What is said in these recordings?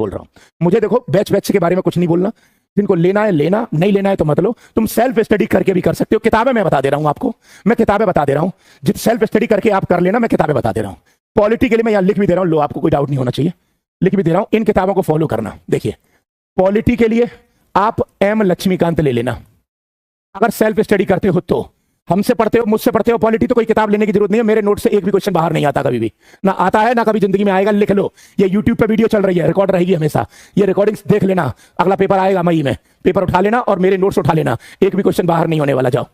बोल रहा हूं। मुझे देखो बैच बैच के बारे में कुछ नहीं बोलना, जिनको लेना है लेना, नहीं लेना है तो मत लो। तुम सेल्फ स्टडी करके भी कर सकते हो, किताबें मैं बता दे रहा हूं आपको, मैं किताबें बता दे रहा हूं, जित सेल्फ स्टडी करके आप कर लेना, मैं किताबें बता दे रहा हूं। पॉलिटी के लिए मैं यहां लिख भी दे रहा हूं, लो आपको कोई डाउट नहीं होना चाहिए, लिख भी दे रहा हूं, इन किताबों को फॉलो करना। देखिए पॉलिटी के लिए आप एम लक्ष्मीकांत ले लेना, अगर सेल्फ स्टडी करते हो तो। हमसे पढ़ते हो, मुझसे पढ़ते हो पॉलिटी, तो कोई किताब लेने की जरूरत नहीं है, मेरे नोट से एक भी क्वेश्चन बाहर नहीं आता, कभी भी ना आता है ना कभी जिंदगी में आएगा। लिख लो, ये यूट्यूब पे वीडियो चल रही है, रिकॉर्ड रहेगी हमेशा, ये रिकॉर्डिंग्स देख लेना, अगला पेपर आएगा मई में, पेपर उठा लेना और मेरे नोट्स उठा लेना, एक भी क्वेश्चन बाहर नहीं होने वाला। जाओ,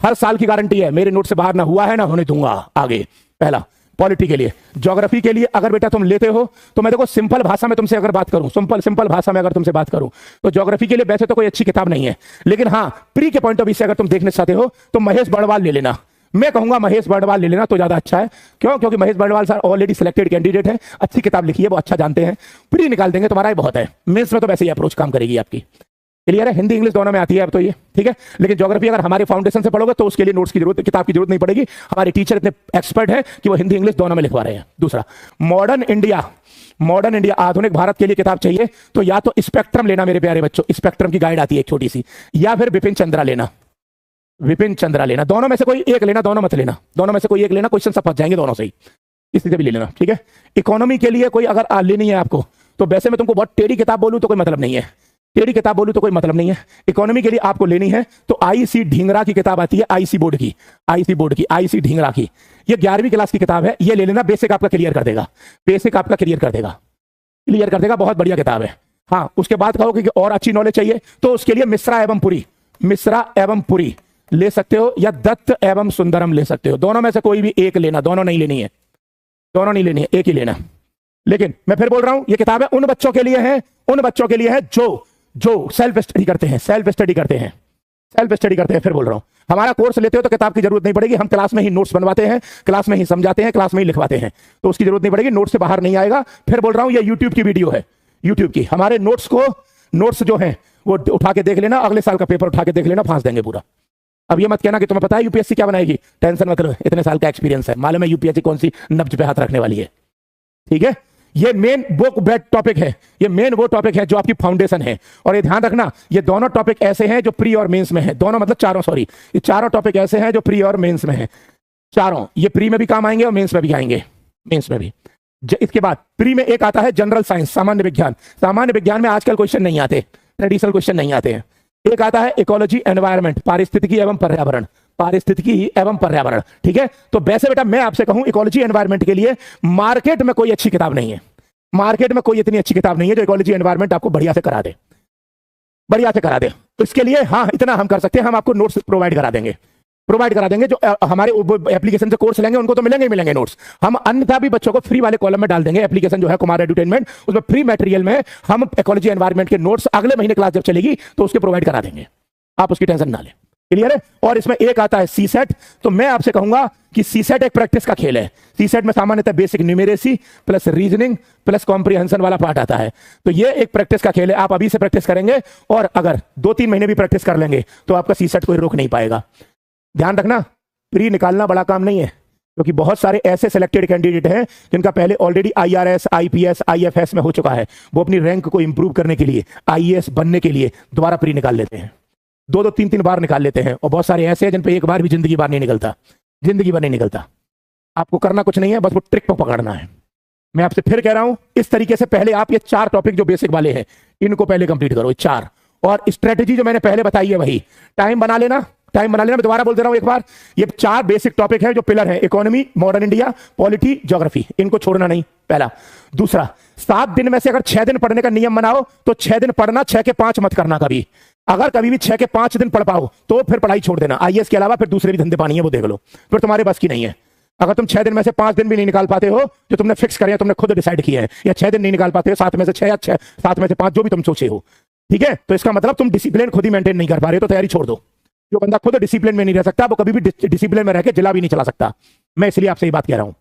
हर साल की गारंटी है, मेरे नोट से बाहर ना हुआ है ना होने दूंगा आगे। पहला पॉलिटी के लिए। ज्योग्राफी के लिए अगर बेटा तुम लेते हो तो मैं देखो सिंपल भाषा में तुमसे अगर बात करूं, सिंपल भाषा में अगर तुमसे बात करूं, तो ज्योग्राफी के लिए वैसे तो कोई अच्छी किताब नहीं है, लेकिन हाँ प्री के पॉइंट ऑफ व्यू से अगर तुम देखना चाहते हो तो महेश बड़वाल ले लेना। मैं कहूंगा महेश बड़वाल ले लेना तो ज्यादा अच्छा है। क्यों? क्योंकि Mahesh Badwal sir already selected candidate है, अच्छी किताब लिखी है, वो अच्छा जानते हैं, प्री निकाल देंगे तुम्हारा ही बहुत है। मेंस में तो वैसे ही अप्रोच काम करेगी आपकी। क्लियर है? हिंदी इंग्लिश दोनों में आती है अब तो ये, ठीक है। लेकिन ज्योग्राफी अगर हमारे फाउंडेशन से पढ़ोगे तो उसके लिए नोट्स की जरूरत, किताब की जरूरत नहीं पड़ेगी, हमारे टीचर इतने एक्सपर्ट हैं कि वो हिंदी इंग्लिश दोनों में लिखवा रहे हैं। दूसरा मॉडर्न इंडिया आधुनिक भारत के लिए किताब चाहिए तो या तो स्पेक्ट्रम लेना मेरे प्यारे बच्चों, स्पेक्ट्रम की गाइड आती है एक छोटी सी, या फिर विपिन चंद्रा लेना, दोनों में से कोई एक लेना, दोनों मत लेना, दोनों में से कोई एक लेना, क्वेश्चन सब फंस जाएंगे दोनों से ही, किसी से भी ले लेना, ठीक है। इकोनॉमी के लिए कोई अगर लेनी है आपको तो वैसे मैं तुमको बहुत टेढ़ी किताब बोलूं तो कोई मतलब नहीं है, इकोनॉमी के लिए आपको लेनी है तो आईसी ढींगरा की किताब आती है, आईसी बोर्ड की, आईसी ढींगरा की, ये 11वीं क्लास की किताब है, ये ले लेना, बेसिक आपका क्लियर कर देगा, बहुत बढ़िया किताब है। हाँ, उसके बाद कहोगे कि और अच्छी नॉलेज चाहिए तो उसके लिए मिश्रा एवं पुरी ले सकते हो, या दत्त एवं सुंदरम ले सकते हो, दोनों में से कोई भी एक लेना, दोनों नहीं लेनी है, एक ही लेना। लेकिन मैं फिर बोल रहा हूं ये किताबें उन बच्चों के लिए है जो सेल्फ स्टडी करते हैं, फिर बोल रहा हूं हमारा कोर्स लेते हो तो किताब की जरूरत नहीं पड़ेगी, हम क्लास में ही नोट्स बनवाते हैं, क्लास में ही समझाते हैं, क्लास में ही लिखवाते हैं, तो उसकी जरूरत नहीं पड़ेगी, नोट्स से बाहर नहीं आएगा। फिर बोल रहा हूं ये यूट्यूब की वीडियो है, यूट्यूब की, हमारे नोट्स जो हैं वो उठा के देख लेना, अगले साल का पेपर उठा के देख लेना, फांस देंगे पूरा। अब ये मत कहना कि तुम्हें पता है यूपीएससी क्या बनाएगी, टेंशन मत लो, इतने साल का एक्सपीरियंस है, मालूम है यूपीएससी कौन सी नब्ज पे हाथ रखने वाली है, ठीक है। ये मेन वो टॉपिक है, जो आपकी फाउंडेशन है, और ये ध्यान रखना ये दोनों टॉपिक ऐसे हैं जो प्री और मेंस में है, दोनों मतलब चारों, सॉरी, ये चारों टॉपिक ऐसे हैं जो प्री और मेंस में है, चारों, ये प्री में भी काम आएंगे और मेंस में भी आएंगे, इसके बाद प्री में एक आता है जनरल साइंस, सामान्य विज्ञान में आजकल क्वेश्चन नहीं आते, ट्रेडिशनल क्वेश्चन नहीं आते हैं। एक आता है इकोलॉजी एनवायरनमेंट, पारिस्थितिकी एवं पर्यावरण, ठीक है। तो वैसे बेटा मैं आपसे कहूं इकोलॉजी एनवायरनमेंट के लिए मार्केट में कोई अच्छी किताब नहीं है, इतनी अच्छी किताब नहीं है जो इकोलॉजी एनवायरनमेंट आपको बढ़िया से करा दे, तो इसके लिए हाँ इतना हम कर सकते हैं, हम आपको नोट्स प्रोवाइड करा देंगे, जो हमारे एप्लीकेशन से कोर्स लेंगे उनको तो मिलेंगे नोट्स, हम अन्यथा भी बच्चों को फ्री वाले कॉलम में डाल देंगे। एप्लीकेशन जो है कुमार एडुटेनमेंट, उसमें फ्री मटेरियल में हम इकोलॉजी एनवायरनमेंट के नोट्स अगले महीने क्लास जब चलेगी तो उसके प्रोवाइड करा देंगे, आप उसकी टेंशन ना लें। क्लियर है? और इसमें एक आता है सीसेट, तो मैं आपसे कहूंगा कि सीसेट एक प्रैक्टिस का खेल है, सीसेट में सामान्यतः basic numeracy plus reasoning plus comprehension वाला पार्ट आता है, तो ये एक प्रैक्टिस का खेल है, आप अभी से प्रैक्टिस करेंगे और अगर 2-3 महीने भी प्रैक्टिस कर लेंगे तो आपका सीसेट कोई रोक नहीं पाएगा। ध्यान रखना प्री निकालना बड़ा काम नहीं है, क्योंकि बहुत सारे ऐसे सिलेक्टेड कैंडिडेट हैं जिनका पहले ऑलरेडी आईआरएस, आईपीएस, आईएफएस में हो चुका है, वो अपनी रैंक को इंप्रूव करने के लिए, आईएएस बनने के लिए दोबारा प्री निकाल लेते हैं, 2-3 बार निकाल लेते हैं, और बहुत सारे ऐसे हैं जिन पे एक बार भी जिंदगी भर नहीं निकलता। आपको करना कुछ नहीं है, बस वो ट्रिक को पकड़ना है। मैं आपसे फिर कह रहा हूं इस तरीके से पहले आप ये 4 टॉपिक जो बेसिक वाले हैं इनको पहले कंप्लीट करो, 4, और स्ट्रेटेजी जो मैंने पहले बताई है वही, टाइम बना लेना, मैं दोबारा बोल दे रहा हूं एक बार, ये 4 बेसिक टॉपिक हैं जो पिलर हैं, economy, modern India, polity, geography, इनको छोड़ना नहीं, पहला। दूसरा, 7 दिन में से अगर 6 दिन पढ़ने का नियम बनाओ तो 6 दिन पढ़ना, 6 के 5 मत करना कभी, अगर कभी भी 6 के 5 दिन पढ़ पाओ तो फिर पढ़ाई छोड़ देना, आईएएस के अलावा फिर दूसरे भी धंधे पानी है वो देख लो, फिर तुम्हारे बस की नहीं है। अगर तुम 6 दिन में से 5 दिन भी नहीं निकाल पाते हो जो तुमने फिक्स करे, तुमने खुद डिसाइड किया है, या 6 दिन नहीं निकाल पाते हो, 7 में से 6 या 7 में से 5 जो भी तुम सोचे हो, ठीक है, तो इसका मतलब तुम डिसिप्लिन खुद ही मेंटेन नहीं कर पा रहे हो, तो तैयारी छोड़ दो। जो बंदा खुद डिसिप्लिन में नहीं रह सकता वो कभी भी डिसिप्लिन में रह के जिला भी नहीं चला सकता, मैं इसलिए आपसे ये बात कह रहा हूं,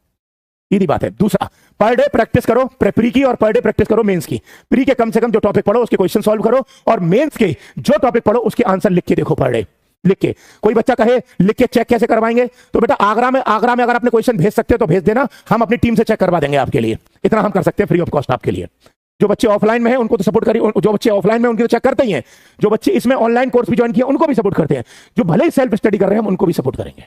सीधी बात है। दूसरा, पर डे प्रैक्टिस करो प्री की, और पर डे प्रैक्टिस करो मेंस की। प्री के कम से कम जो टॉपिक पढ़ो उसके क्वेश्चन सॉल्व करो, और मेंस के जो टॉपिक पढ़ो उसके आंसर लिख के देखो, पर डे लिख के। कोई बच्चा कहे लिख के चेक कैसे करवाएंगे, तो बेटा आगरा में अगर अपने क्वेश्चन भेज सकते हो तो भेज देना, हम अपनी टीम से चेक करवा देंगे आपके लिए, इतना हम कर सकते हैं फ्री ऑफ कॉस्ट आपके लिए। जो बच्चे ऑफलाइन में हैं उनको तो सपोर्ट करिए, जो बच्चे ऑफलाइन में उनके तो चेक करते ही हैं, जो बच्चे इसमें ऑनलाइन कोर्स भी ज्वाइन किए उनको भी सपोर्ट करते हैं, जो भले ही सेल्फ स्टडी कर रहे हैं हम उनको भी सपोर्ट करेंगे।